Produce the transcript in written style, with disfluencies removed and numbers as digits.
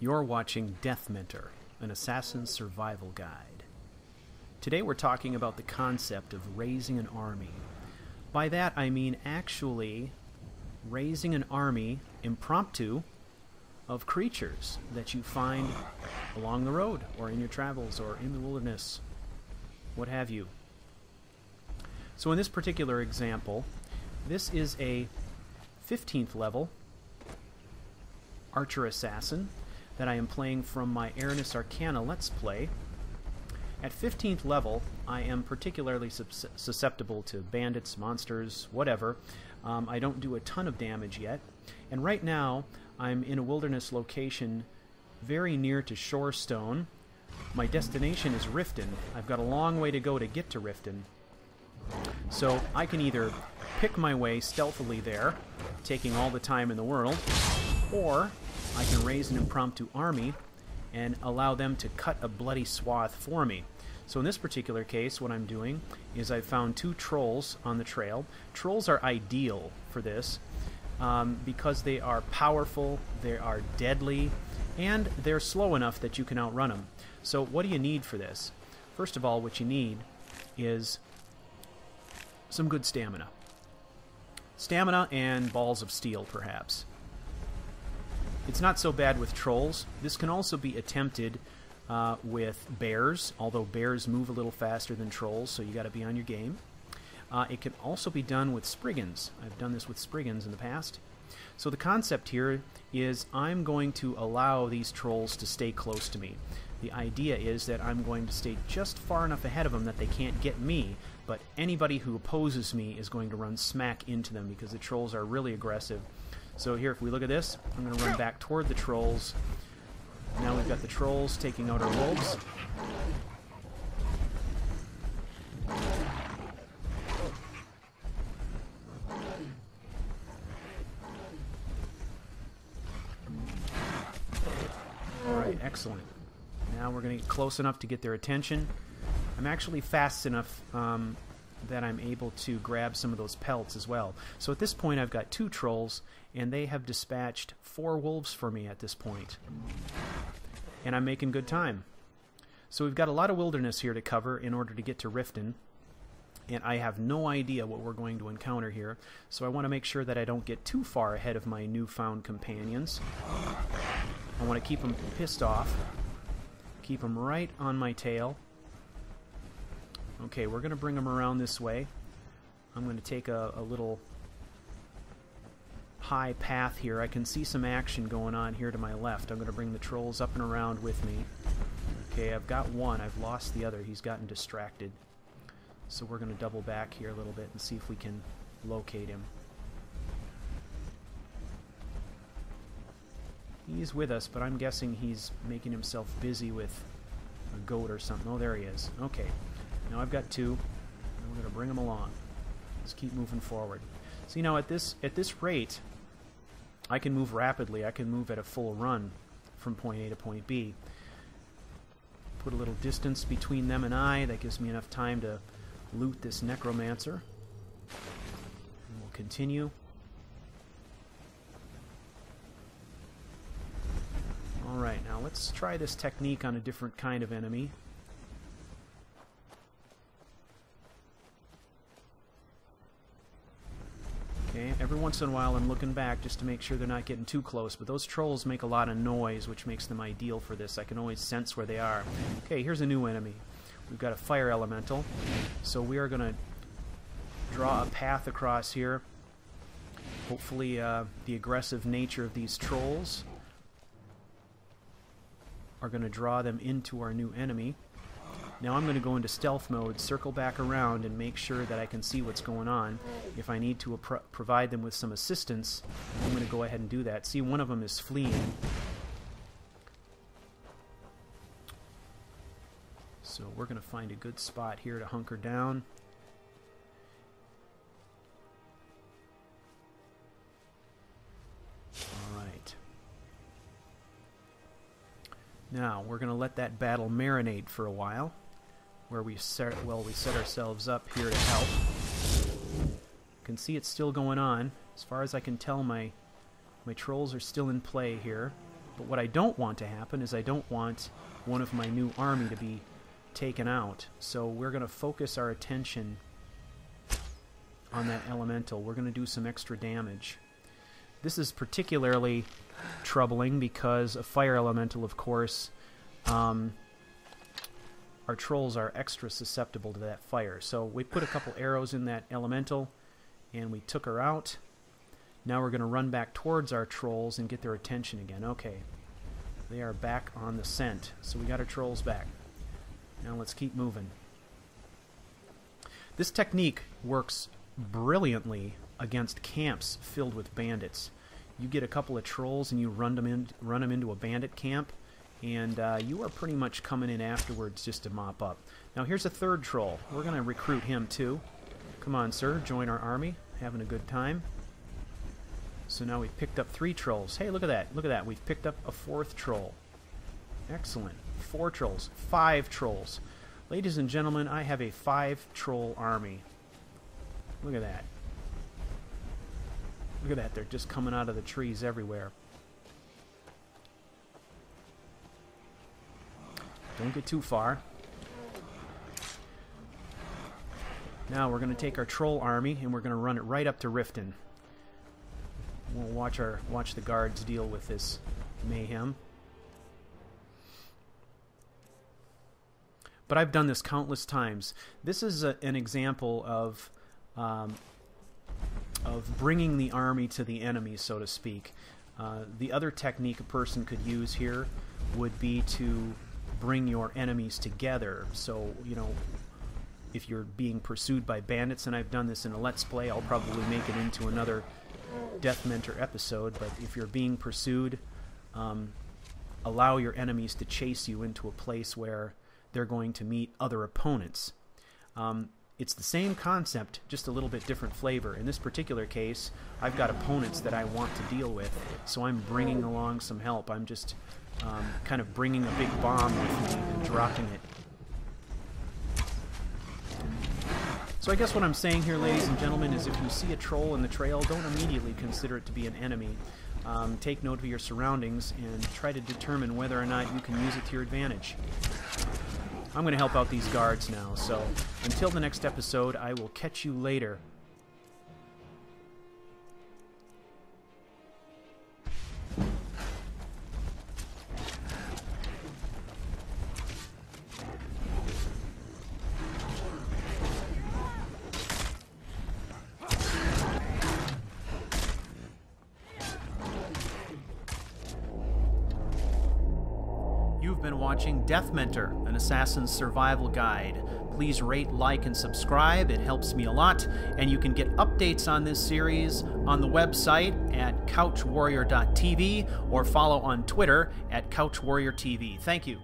You're watching Death Mentor, an assassin's survival guide. Today we're talking about the concept of raising an army. By that I mean actually raising an army impromptu of creatures that you find along the road or in your travels or in the wilderness, what have you. So in this particular example, this is a 15th level Archer Assassin that I am playing from my Aranis Arcana Let's Play. At 15th level, I am particularly susceptible to bandits, monsters, whatever. I don't do a ton of damage yet. And right now, I'm in a wilderness location very near to Shorestone. My destination is Riften. I've got a long way to go to get to Riften. So I can either pick my way stealthily there, taking all the time in the world, or I can raise an impromptu army and allow them to cut a bloody swath for me. So in this particular case, what I'm doing is I've found 2 trolls on the trail. Trolls are ideal for this because they are powerful, they are deadly, and they're slow enough that you can outrun them. So what do you need for this? First of all, what you need is some good stamina. Stamina and balls of steel, perhaps. It's not so bad with trolls. This can also be attempted with bears, although bears move a little faster than trolls, so you got to be on your game. It can also be done with Spriggans. I've done this with Spriggans in the past. So the concept here is I'm going to allow these trolls to stay close to me. The idea is that I'm going to stay just far enough ahead of them that they can't get me, but anybody who opposes me is going to run smack into them because the trolls are really aggressive. So here, if we look at this, I'm going to run back toward the trolls. Now we've got the trolls taking out our wolves. Alright, excellent. Now we're going to get close enough to get their attention. I'm actually fast enough that I'm able to grab some of those pelts as well. So at this point I've got 2 trolls, and they have dispatched 4 wolves for me at this point. And I'm making good time. So we've got a lot of wilderness here to cover in order to get to Riften, and I have no idea what we're going to encounter here, so I want to make sure that I don't get too far ahead of my newfound companions. I want to keep them pissed off, keep them right on my tail. Okay, we're going to bring them around this way. I'm going to take a little high path here. I can see some action going on here to my left. I'm going to bring the trolls up and around with me. Okay, I've got one. I've lost the other. He's gotten distracted. So we're going to double back here a little bit and see if we can locate him. He's with us, but I'm guessing he's making himself busy with a goat or something. Oh, there he is. Okay. Now I've got 2, and we're going to bring them along. Let's keep moving forward. See, now at this rate, I can move rapidly. I can move at a full run from point A to point B. Put a little distance between them and I. That gives me enough time to loot this necromancer. And we'll continue. Alright, now let's try this technique on a different kind of enemy. Okay, every once in a while I'm looking back just to make sure they're not getting too close, but those trolls make a lot of noise, which makes them ideal for this. I can always sense where they are. Okay, here's a new enemy. We've got a fire elemental, so we are going to draw a path across here. Hopefully the aggressive nature of these trolls are going to draw them into our new enemy. Now I'm going to go into stealth mode, circle back around, and make sure that I can see what's going on. If I need to provide them with some assistance, I'm going to go ahead and do that. See, one of them is fleeing. So we're going to find a good spot here to hunker down. Alright. Now, we're going to let that battle marinate for a while, where we set ourselves up here to help. You can see it's still going on. As far as I can tell, my trolls are still in play here. But what I don't want to happen is I don't want one of my new army to be taken out. So we're going to focus our attention on that elemental. We're going to do some extra damage. This is particularly troubling because a fire elemental, of course, our trolls are extra susceptible to that fire. So we put a couple arrows in that elemental and we took her out. Now we're going to run back towards our trolls and get their attention again. Okay, they are back on the scent. So we got our trolls back. Now let's keep moving. This technique works brilliantly against camps filled with bandits. You get a couple of trolls and you run them into a bandit camp, and you are pretty much coming in afterwards just to mop up. Now here's a third troll. We're going to recruit him too. Come on, sir, join our army. Having a good time. So now we've picked up 3 trolls. Hey, look at that. Look at that. We've picked up a 4th troll. Excellent. 4 trolls. 5 trolls. Ladies and gentlemen, I have a 5-troll army. Look at that. Look at that. They're just coming out of the trees everywhere. Don't get too far. Now we're going to take our troll army and we're going to run it right up to Riften. We'll watch the guards deal with this mayhem. But I've done this countless times. This is an example of bringing the army to the enemy, so to speak. The other technique a person could use here would be to bring your enemies together. So, you know, if you're being pursued by bandits, and I've done this in a Let's Play, I'll probably make it into another Death Mentor episode, but if you're being pursued, allow your enemies to chase you into a place where they're going to meet other opponents. It's the same concept, just a little bit different flavor. In this particular case, I've got opponents that I want to deal with, so I'm bringing along some help. I'm just kind of bringing a big bomb with me and dropping it. So I guess what I'm saying here, ladies and gentlemen, is if you see a troll in the trail, don't immediately consider it to be an enemy. Take note of your surroundings and try to determine whether or not you can use it to your advantage. I'm going to help out these guards now, so until the next episode, I will catch you later. You've been watching Death Mentor, an assassin's survival guide. Please rate, like, and subscribe. It helps me a lot. And you can get updates on this series on the website at CouchWarrior.tv or follow on Twitter at CouchWarriorTV. Thank you.